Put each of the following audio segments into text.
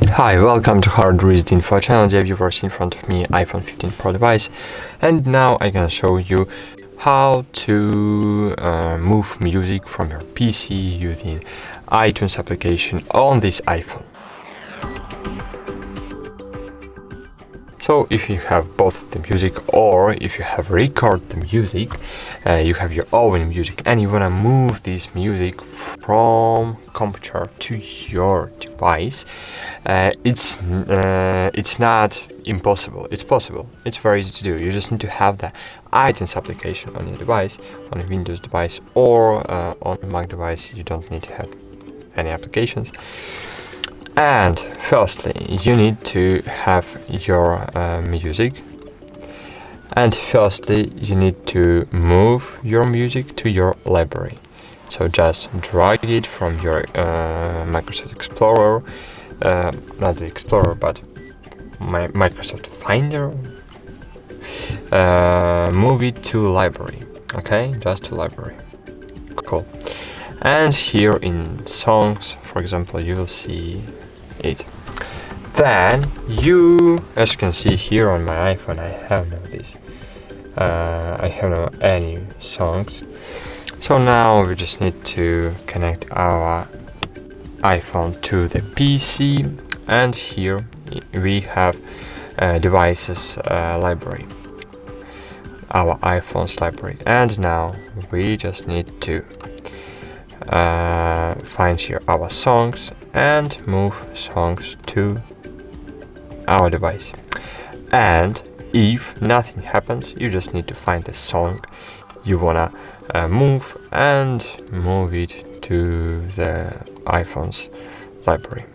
Hi, welcome to HardReset.Info channel. Dear viewers, in front of me iPhone 15 Pro device, and now I'm gonna show you how to move music from your PC using iTunes application on this iPhone. So if you have both the music, or if you have recorded the music, you have your own music and you wanna move this music from computer to your device, it's not impossible. It's possible. It's very easy to do. You just need to have the iTunes application on your device, on a Windows device or on a Mac device. You don't need to have any applications. And firstly, you need to have your music. And firstly, you need to move your music to your library. So just drag it from your Microsoft Explorer, not the Explorer, but my Microsoft Finder. Move it to library. Okay, just to library. Cool. And here in songs, for example, you will see it. Then you, as you can see here on my iPhone, I have no this. I have no any songs. So now we just need to connect our iPhone to the PC, and here we have devices library, our iPhone's library, and now we just need to find here our songs and move songs to our device. And if nothing happens, you just need to find the song you wanna move and move it to the iPhone's library.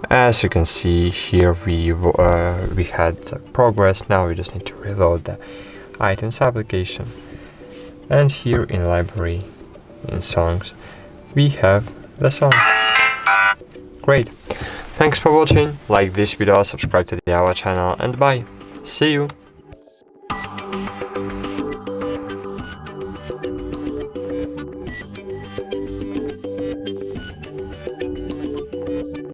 As you can see here, we had the progress. Now we just need to reload the iTunes application, and here in library, in songs, we have the song. Great. Thanks for watching. Like this video, subscribe to our channel, and bye. See you.